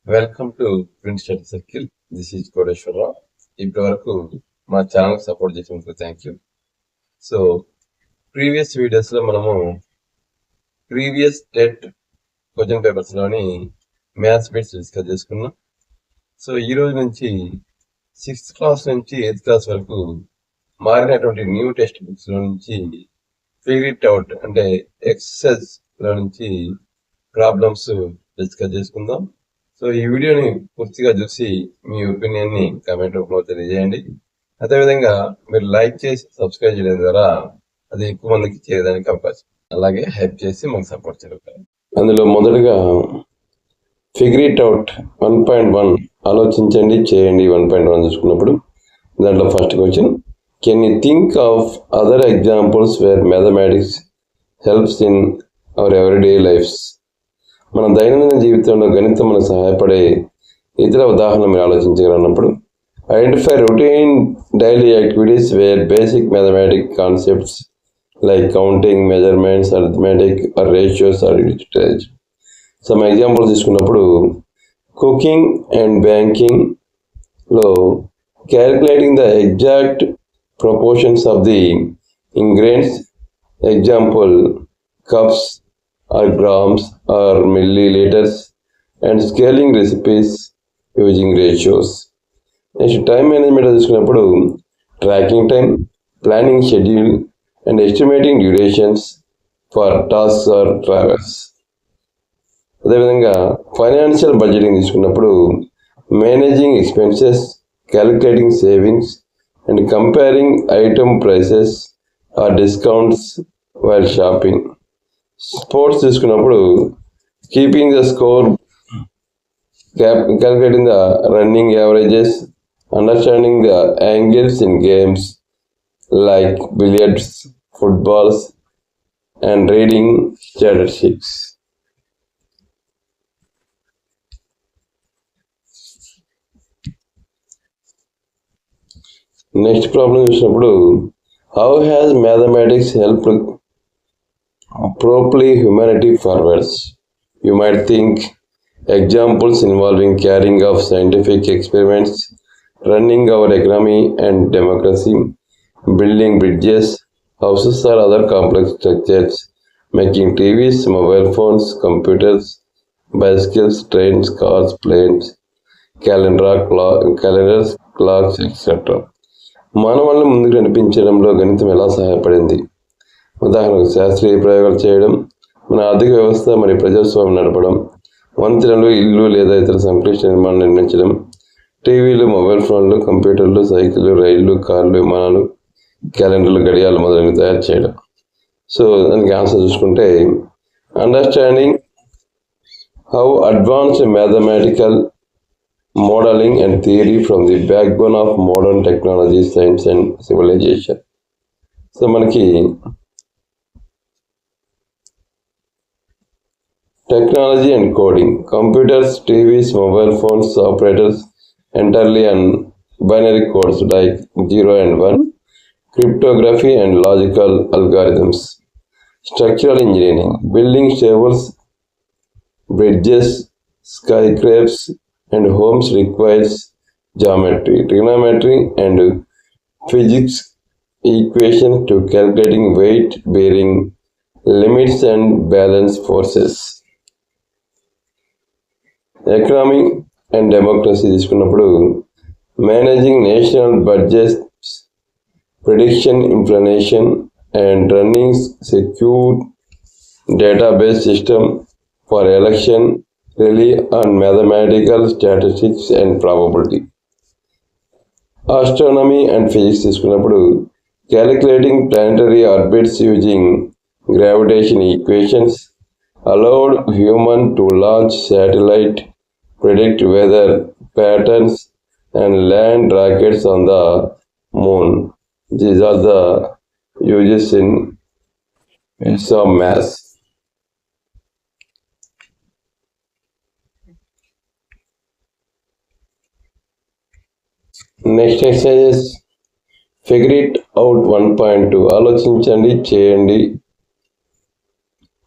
Welcome to Prince study circle. This is Koteswararao. ఇప్పటి వరకు మా ఛానల్ సపోర్ట్ చేసినందుకు థ్యాంక్ యూ. సో ప్రీవియస్ వీడియోస్లో మనము ప్రీవియస్ టెట్ క్వశ్చన్ పేపర్స్లోని మ్యాథ్స్ బిట్స్ డిస్కస్ చేసుకున్నాం. సో ఈ రోజు నుంచి 6th క్లాస్ నుంచి 8th క్లాస్ వరకు మారినటువంటి న్యూ టెక్స్ట్ బుక్స్లో నుంచి ఫిగర్ ఇట్ అవుట్ అంటే ఎక్సర్సైజ్లో నుంచి ప్రాబ్లమ్స్ డిస్కస్ చేసుకుందాం. సో ఈ వీడియోని పూర్తిగా చూసి మీ ఒపీనియన్ని కామెంట్ రూపంలో తెలియజేయండి. అదేవిధంగా మీరు లైక్ చేసి సబ్స్క్రైబ్ చేయడం ద్వారా అది ఎక్కువ మందికి చేయడానికి అవకాశం, అలాగే హెల్ప్ చేసి మాకు సపోర్ట్ చేస్తారు. అందులో మొదటగా ఫిగర్ ఇట్ అవుట్ 1.1 ఆలోచించండి చేయండి 1.1 చూసుకున్నప్పుడు దాంట్లో first question, can you think of other examples where mathematics helps in our everyday lifes? మన దైనందిన జీవితంలో గణితం మనకు సహాయపడే ఇతర ఉదాహరణలు మీరు ఆలోచించగలన్నప్పుడు identify routine daily activities where basic mathematic concepts like counting, measurements, arithmetic or ratios are utilized. Some examples తీసుకున్నప్పుడు కుకింగ్ అండ్ బ్యాంకింగ్లో calculating the exact proportions of the ingredients, example cups or grams or milliliters, and scaling recipes using ratios. Next, time management తీసుకున్నప్పుడు tracking time, planning schedule and estimating durations for tasks or travels. అదేవిధంగా financial budgeting తీసుకున్నప్పుడు managing expenses, calculating savings and comparing item prices or discounts while shopping. Sports తీసుకున్నప్పుడు keeping the score, calculating the running averages, understanding the angles in games like billiards, footballs, and reading statistics. Next problem చూసినప్పుడు, how has mathematics helped propel humanity forwards? You might think examples involving carrying out scientific experiments, running our economy and democracy, building bridges, houses or other complex structures, making TVs, mobile phones, computers, bicycles, trains, cars, planes, calendars, clocks, etc. మానవాళ్ళని ముందుకు నడిపించడంలో గణితం ఎలా సహాయపడింది? ఉదాహరణకు శాస్త్రీయ ప్రయోగాలు చేయడం, మన ఆర్థిక వ్యవస్థ మరియు ప్రజాస్వామ్యం నడపడం, వంతెనలు, ఇల్లు లేదా ఇతర సంక్లిష్ట నిర్మాణాలు నిర్మించడం, టీవీలు, మొబైల్ ఫోన్లు, కంప్యూటర్లు, సైకిళ్ళు, రైళ్లు, కార్లు, విమానాలు, క్యాలెండర్లు, గడియాలు మొదలైనవి తయారు చేయడం. సో దానికి ఆన్సర్ చూసుకుంటే, understanding how advanced mathematical modelling and theory from the backbone of modern technology, science and civilization. So మనకి technology and coding, computers, TVs, mobile phones, operators entirely on binary codes like 0 and 1, cryptography and logical algorithms, structural engineering, building tables, bridges, skyscrapers and homes requires geometry, trigonometry and physics equations to calculating weight bearing, limits and balance forces. Economy and democracy తీసుకున్నప్పుడు managing national budgets, prediction inflation and running secure database system for election rely on mathematical statistics and probability. Astronomy and physics తీసుకున్నప్పుడు calculating planetary orbits using gravitation equations allowed human to launch satellite, predict weather patterns and land rockets on the moon. These are the uses in use of math. Next exercise is figure it out 1.2 ఆలోచించండి చేయండి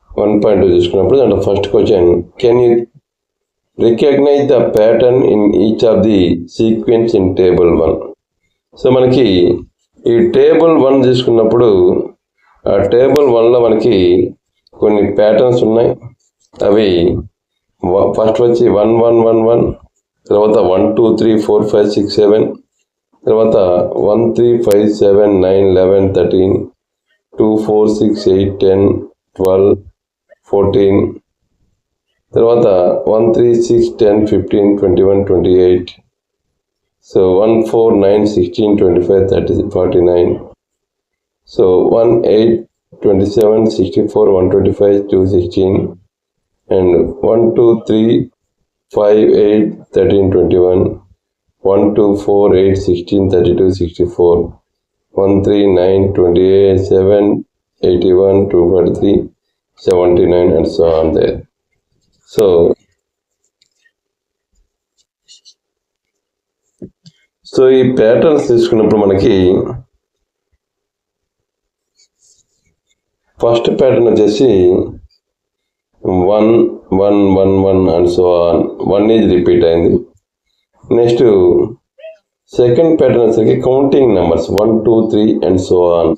1.2 చూసుకున్నప్పుడు దాంట్లో first question, can you recognise the pattern in each of the sequence in table 1. So మనకి ఈ table 1 తీసుకున్నప్పుడు ఆ table 1లో మనకి కొన్ని ప్యాటర్న్స్ ఉన్నాయి. అవి ఫస్ట్ వచ్చి 1 1 1 1, తర్వాత 1 2 3 4 5 6 7, తర్వాత 1 3 5 7 9 11 13, 2 4 6 8 10 12 14, తర్వాత 1 3 6 10 15 21 28, so 1 4 9 16 25 30 49, so 1 8 27 64 125 216, and 1 2 3 5 8 13 21, 1 2 4 8 16 32 64, 1 3 9 28 7 81 243 79, and so on there. So ఈ ప్యాటర్న్స్ తీసుకున్నప్పుడు మనకి ఫస్ట్ ప్యాటర్న్ వచ్చేసి 1 1 1 1 and so on, 1 is repeat అయింది. నెక్స్ట్ సెకండ్ ప్యాటర్న్ వచ్చేసరికి counting numbers 1 2 3 and so on,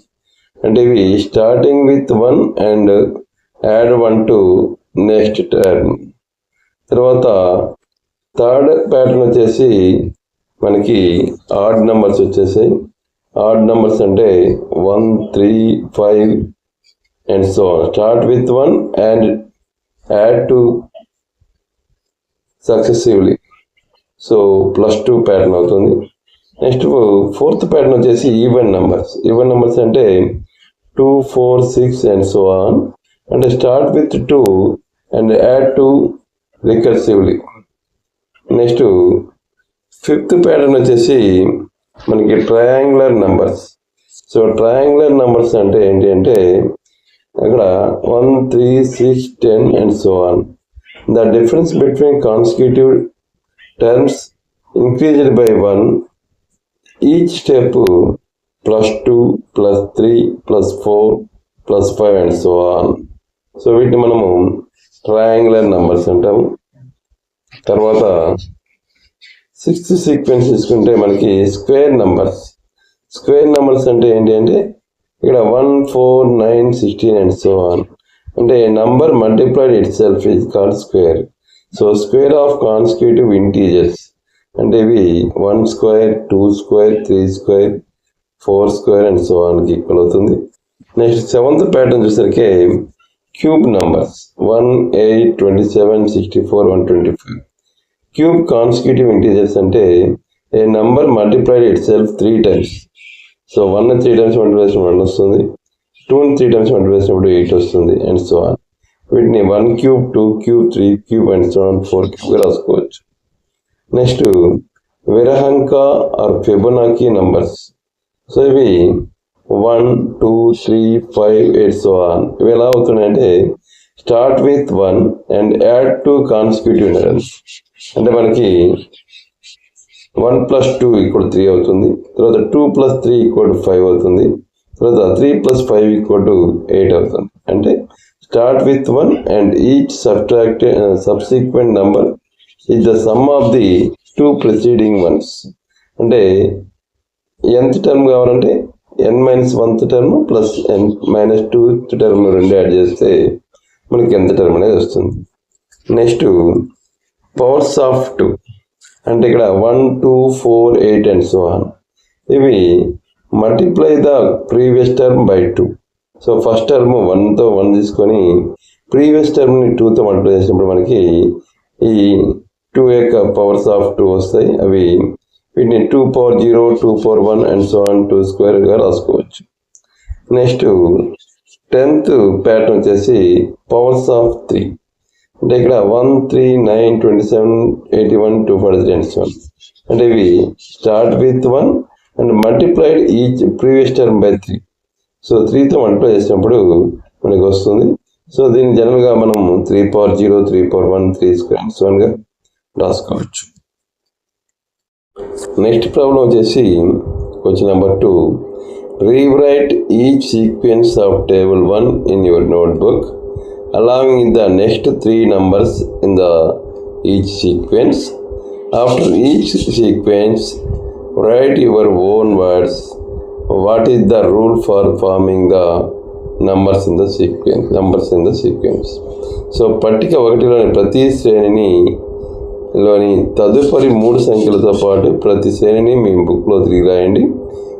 అంటే ఇవి starting with 1 and add 1 to next term. తర్వాత third pattern వచ్చేసి మనకి ఆడ్ నెంబర్స్ వచ్చేసాయి. ఆడ్ నెంబర్స్ అంటే 1 3 5 and so on, start with 1 and add to successively, so +2 pattern అవుతుంది. Next fourth pattern వచ్చేసి even numbers. Even numbers అంటే 2 4 6 and so on, అంటే start with 2 and add to recursively. Next fifth pattern వచ్చేసి మనకి triangular numbers. So triangular numbers అంటే ఏంటి అంటే అక్కడ 1 3 6 10 and so on. The difference between consecutive terms increased by 1, each step +2 +3 +4 +5 and so on. So వీటిని మనము triangular numbers అంటాము. తర్వాత సిక్స్త్ సీక్వెన్స్ తీసుకుంటే మనకి స్క్వేర్ నెంబర్స్. స్క్వేర్ నెంబర్స్ అంటే ఏంటి అంటే ఇక్కడ 1 4 9 16 అండ్ సో ఆన్, అంటే number multiplied itself is called square. So square of consecutive integers అంటే ఇవి 1 square 2 square 3 square 4 square and so ఆన్కి ఈక్వల్ అవుతుంది. నెక్స్ట్ సెవెంత్ ప్యాటర్న్ చూసరికి cube numbers 1 8 27 64 125. Cube consecutive integers అంటే ఏ number multiplied itself 3 times. So 1 3 times multiply చేసినప్పుడు 1 వస్తుంది, 2 3 times multiply చేసినప్పుడు 8 వస్తుంది అండ్ సో ఆన్. వీటిని 1 cube 2 cube 3 cube and so on 4 క్యూబ్గా రాసుకోవచ్చు. Next Virahanka or Fibonacci numbers. So ఇవి 1 2 3 5 8 సో ఆన్. ఇవి ఎలా అవుతున్నాయంటే start with 1 and add two consecutive numbers, అంటే మనకి 1 + 2 = 3 అవుతుంది, తర్వాత 2 + 3 = 5 అవుతుంది, తర్వాత 3 + 5 = 8 అవుతుంది. అంటే start with 1 and each subsequent number is the sum of the 2 preceding ones. అంటే nth టర్మ్ కావాలంటే n-1th term plus n-2th term రెండు యాడ్ చేస్తే మనకి nth టర్మ్ అనేది వస్తుంది. నెక్స్ట్ పవర్స్ ఆఫ్ 2 అంటే ఇక్కడ 1 2 4 8 అండ్ సో ఆన్. ఇవి multiply the previous term by 2. So first term 1తో 1 తీసుకొని ప్రీవియస్ టర్మ్ని 2తో మల్టిప్లై చేసినప్పుడు మనకి ఈ 2 యొక్క పవర్స్ ఆఫ్ 2 వస్తాయి. అవి వీటిని 2 power 0 2 power 1 and so on 2 స్క్వేర్గా రాసుకోవచ్చు. నెక్స్ట్ 10th ప్యాటర్న్ వచ్చేసి పవర్స్ ఆఫ్ 3. అంటే ఇక్కడ 1 3 9 27 81 243 అండ్ సో ఆన్. అంటే ఇవి start with 1 and multiplied each previous term by 3. So 3తో మల్టిప్లై చేసినప్పుడు మనకి వస్తుంది. సో దీన్ని జనరల్గా మనం 3 power 0 3 power 1 3 square and so ఆన్గా రాసుకోవచ్చు. నెక్స్ట్ ప్రాబ్లం వచ్చేసి question number 2. Rewrite each sequence of table 1 in your notebook allowing the next 3 numbers in the each sequence. After each sequence, write your own words. What is the rule for forming the numbers in the sequence? So పట్టిక 1లోని ప్రతి శ్రేణిలోని తదుపరి 3 సంఖ్యలతో పాటు ప్రతి శ్రేణిని మీ బుక్లో తిరిగి రాయండి.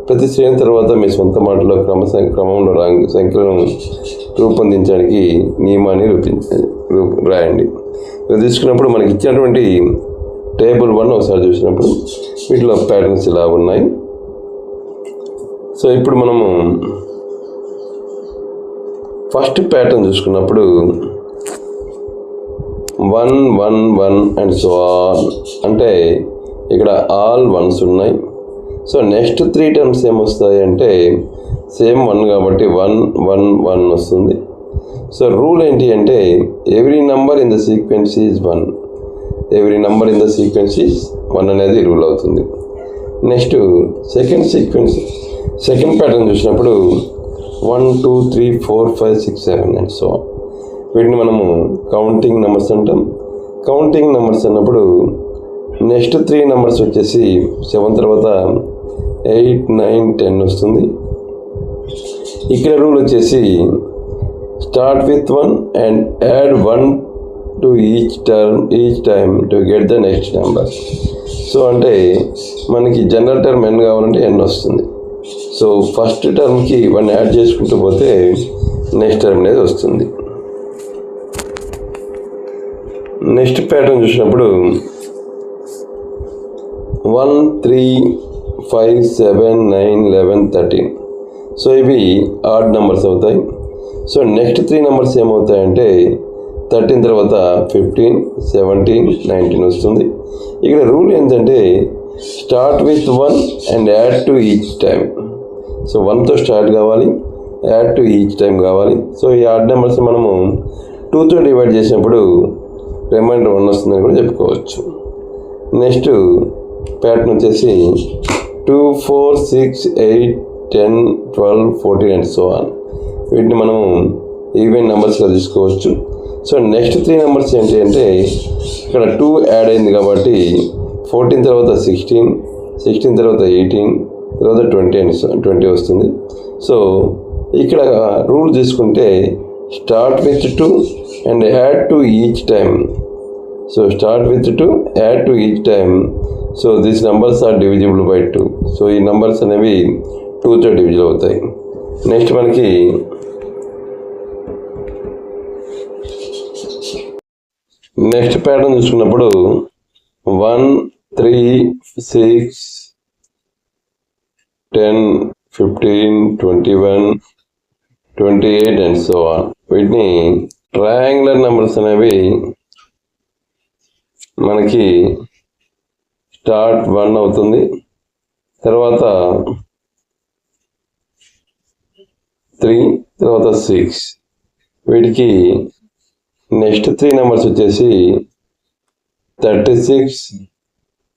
ప్రతి శ్రేణి తర్వాత మీ సొంత మాటలో క్రమంలో సంఖ్యలను రూపొందించడానికి నియమాన్ని రాయండి. తీసుకున్నప్పుడు మనకి ఇచ్చినటువంటి టేబుల్ 1 ఒకసారి చూసినప్పుడు వీటిలో ప్యాటర్న్స్ ఇలా ఉన్నాయి. సో ఇప్పుడు మనము ఫస్ట్ ప్యాటర్న్ చూసుకున్నప్పుడు 1 1 1 అండ్ సో ఆన్, అంటే ఇక్కడ ఆల్ 1s ఉన్నాయి. సో నెక్స్ట్ 3 టర్మ్స్ ఏమొస్తాయి అంటే సేమ్ 1 కాబట్టి 1 1 1 వస్తుంది. సో రూల్ ఏంటి అంటే every number in the sequence is 1. Every number in the sequence is 1 అనేది రూల్ అవుతుంది. నెక్స్ట్ సెకండ్ ప్యాటర్న్ చూసినప్పుడు 1 2 3 4 5 6 7 అండ్ సో ఆన్. వీటిని మనము కౌంటింగ్ నెంబర్స్ అంటాం. కౌంటింగ్ నెంబర్స్ అన్నప్పుడు నెక్స్ట్ 3 నెంబర్స్ వచ్చేసి 7 తర్వాత 8 9 10 వస్తుంది. ఇక్కడ రూల్ వచ్చేసి start with 1 and add 1 to each time to get the next number. So అంటే మనకి జనరల్ టర్మ్ n కావాలంటే n వస్తుంది. సో ఫస్ట్ టర్మ్కి 1 యాడ్ చేసుకుంటూ పోతే నెక్స్ట్ టర్మ్ అనేది వస్తుంది. నెక్స్ట్ ప్యాటర్న్ చూసినప్పుడు 1 3 5 7 9 11 13. సో ఇవి ఆడ్ నెంబర్స్ అవుతాయి. సో నెక్స్ట్ 3 నెంబర్స్ ఏమవుతాయంటే 13 తర్వాత 15 17 19 వస్తుంది. ఇక్కడ రూల్ ఏంటంటే start with 1 and add two each time. So 1తో స్టార్ట్ కావాలి, యాడ్ టు ఈచ్ టైం కావాలి. సో ఈ ఆడ్ నెంబర్స్ మనము 2తో డివైడ్ చేసినప్పుడు రిమైండర్ 1 వస్తుందని కూడా చెప్పుకోవచ్చు. నెక్స్ట్ ప్యాటర్న్ వచ్చేసి 2 4 6 8 10 12 14 అండ్ సో ఆన్. వీటిని మనము ఈవెన్ నెంబర్స్గా తీసుకోవచ్చు. సో నెక్స్ట్ 3 నెంబర్స్ ఏంటి అంటే ఇక్కడ 2 యాడ్ అయింది కాబట్టి 14 తర్వాత 16 16 తర్వాత 18 తర్వాత 20 వస్తుంది. సో ఇక్కడ రూల్ తీసుకుంటే start with 2 and add two each time. So start with 2 add two each time. So these numbers are divisible by 2. So ఈ నెంబర్స్ అనేవి 2తో డివిజిబుల్ అవుతాయి. నెక్స్ట్ మనకి నెక్స్ట్ ప్యాటర్న్ చూసుకున్నప్పుడు 1 3 6 10 15 21 28 అండ్ సో ఆన్. వీటిని triangular numbers అనేవి మనకి start 1 అవుతుంది, తర్వాత 3 తర్వాత 6. వీటికి నెక్స్ట్ 3 నెంబర్స్ వచ్చేసి 36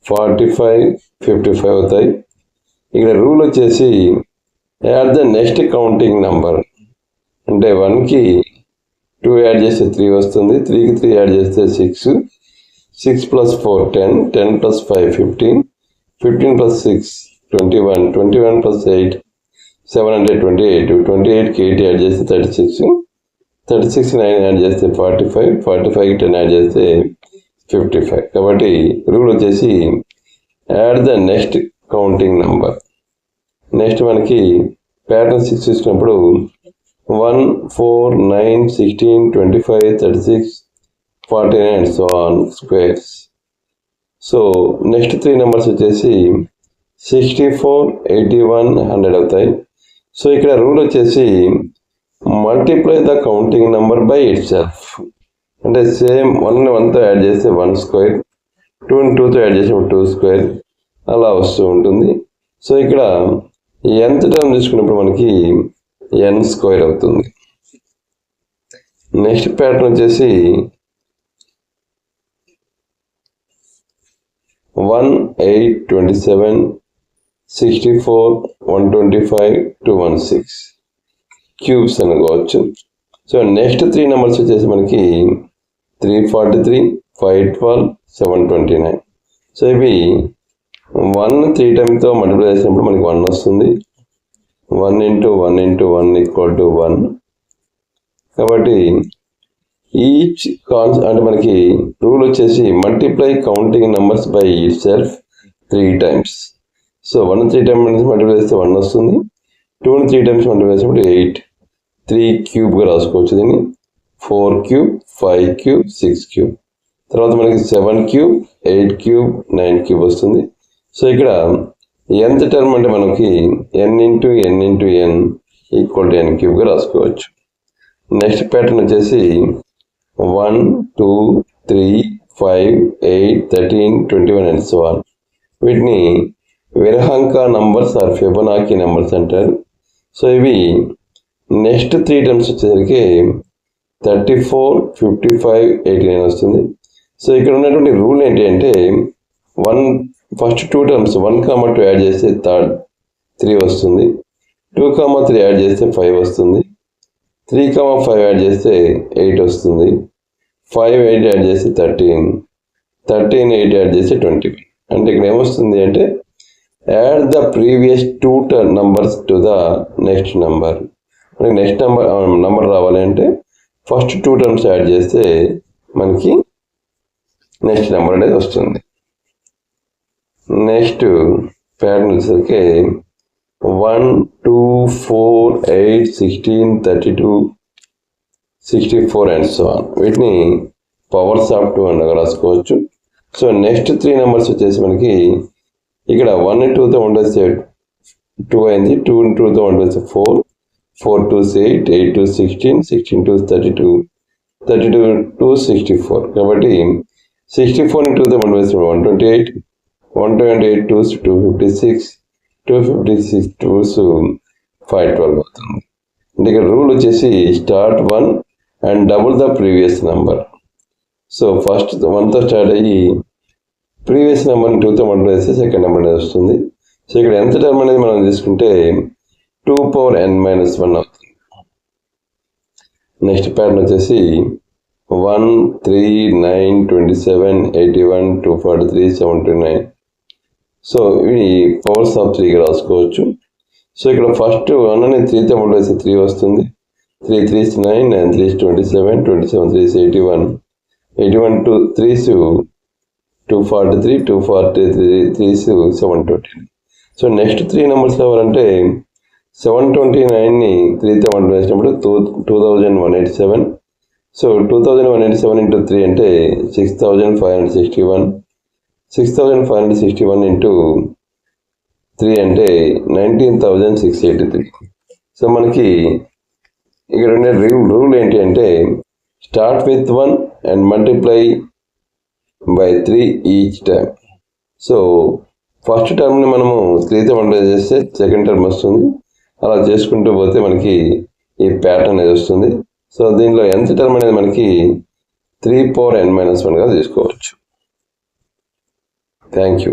45 55 అవుతాయి. ఇక్కడ రూల్ వచ్చేసి add the next counting number. అంటే 1కి 2 యాడ్ చేస్తే 3 వస్తుంది, 3కి 3 యాడ్ చేస్తే 6, 6 + 4 10, 10 + 5 15, 15 + 6 21, 21 + 8 728, 28కి 8 యాడ్ చేస్తే 36, 36కి 9 యాడ్ చేస్తే 45, 45కి 10 యాడ్ చేస్తే 55. కాబట్టి రూల్ వచ్చేసి add the next counting number. Next మనకి ప్యాటర్న్ 6 చూసినప్పుడు 1 4 9 16 25 36 49 and so on squares. So next 3 numbers వచ్చేసి 64 81 100 అవుతాయి. సో ఇక్కడ రూల్ వచ్చేసి multiply the counting number by it self. అంటే సేమ్ 1ని 1తో యాడ్ చేస్తే 1 స్క్వేర్, 2ని 2తో యాడ్ చేసినప్పుడు 2 స్క్వేర్ అలా వస్తూ ఉంటుంది. సో ఇక్కడ nth టర్మ్ తీసుకున్నప్పుడు మనకి n స్క్వేర్ అవుతుంది. నెక్స్ట్ ప్యాటర్న్ వచ్చేసి 1 8 27 64 125 216 క్యూబ్స్ అనుకోవచ్చు. సో నెక్స్ట్ 3 నెంబర్స్ వచ్చేసి మనకి 343 512, 729. సో ఇవి 1 3 టైమ్తో మల్టిప్లై చేసినప్పుడు మనకి 1 వస్తుంది. 1 × 1 × 1 = 1. కాబట్టి ఈచ్ అంటే మనకి రూల్ వచ్చేసి multiply counting numbers by it self 3 times. So 1 3 times multiply చేస్తే 1 వస్తుంది. 2 3 times మల్టిప్లై చేసినప్పుడు 8. 3 క్యూబ్గా రాసుకోవచ్చు దీన్ని. 4 క్యూబ్, 5 క్యూబ్, 6 క్యూబ్. తర్వాత మనకి 7 క్యూబ్, 8 క్యూబ్, 9 క్యూబ్ వస్తుంది. సో ఇక్కడ nth టర్మ్ అంటే మనకి n × n × n = n క్యూబ్గా రాసుకోవచ్చు. నెక్స్ట్ ప్యాటర్న్ వచ్చేసి 1 2 3 5 8 13 21 అండ్ సో ఆన్. వీటిని విరహాంక నంబర్స్ ఆర్ ఫిబొనాకీ నెంబర్స్ అంటారు. సో ఇవి నెక్స్ట్ 3 టర్మ్స్ వచ్చేసరికి 34 55 89 వస్తుంది. సో ఇక్కడ ఉన్నటువంటి రూల్ ఏంటి అంటే ఫస్ట్ 2 టర్మ్స్ 1, 2 యాడ్ చేస్తే 3 వస్తుంది. 2, 3 యాడ్ చేస్తే 5 వస్తుంది. 3, 5 యాడ్ చేస్తే 8 వస్తుంది. 5, 8 యాడ్ చేస్తే 13. 13, 8 యాడ్ చేస్తే 21. అంటే ఇక్కడ ఏమొస్తుంది అంటే add the previous 2 numbers to the next number. మనకి నెక్స్ట్ నెంబర్ రావాలి అంటే ఫస్ట్ 2 టర్మ్స్ యాడ్ చేస్తే మనకి నెక్స్ట్ నెంబర్ అనేది వస్తుంది. నెక్స్ట్ ప్యాటర్న్ వచ్చేసరికి 1 2 4 8 16 32 64 అండ్ సో ఆన్. వీటిని పవర్స్ ఆఫ్ 2 అని రాసుకోవచ్చు. సో నెక్స్ట్ 3 నెంబర్స్ వచ్చేసి మనకి ఇక్కడ 1 × 2తో ఉండేస్తే 2 అయింది. 2 × 2తో ఉండేస్తే 4, 4 × 2 = 8, 8 × 2 = 16, 16 × 2 = 32, 32 × 2 = 64. కాబట్టి 64 × 2తో ఉండేస్తే 128, 128 2 = 256, 256 2 = 512 అవుతుంది. అంటే ఇక్కడ రూల్ వచ్చేసి start 1 and double the previous number. So first 1తో స్టార్ట్ అయ్యి ప్రీవియస్ నెంబర్ని 2తో మల్టిప్లై చేస్తే సెకండ్ నెంబర్ అనేది వస్తుంది. సో ఇక్కడ ఎంత టర్మ్ అనేది మనం తీసుకుంటే 2n - 1 అవుతుంది. నెక్స్ట్ ప్యాటర్న్ వచ్చేసి 1 3 9 27 81 243 729. సో ఇవి పవర్స్ ఆఫ్ 3గా రాసుకోవచ్చు. సో ఇక్కడ ఫస్ట్ 1 అనేది 3తో మల్టిప్లై చేస్తే 3 వస్తుంది. 3 3 9, 9 3 27, 27 3 81, 81 2 3 243, 243 3 720. సో నెక్స్ట్ 3 నెంబర్స్ ఎవరంటే 729ని 3తో మల్టిప్లై చేసినప్పుడు 2187. సో 2187 × 3 అంటే 6561. 6561 × 3 అంటే 19,683. సో మనకి ఇక్కడ ఉండే రూల్ ఏంటి అంటే start with 1 and multiply by 3 each time. So first టర్మ్ని మనము 3తో మల్టిప్లై చేస్తే సెకండ్ టర్మ్ వస్తుంది. అలా చేసుకుంటూ పోతే మనకి ఈ ప్యాటర్న్ అనేది వస్తుంది. సో దీనిలో nth టర్మ్ అనేది మనకి 3n - 1గా తీసుకోవచ్చు. Thank you.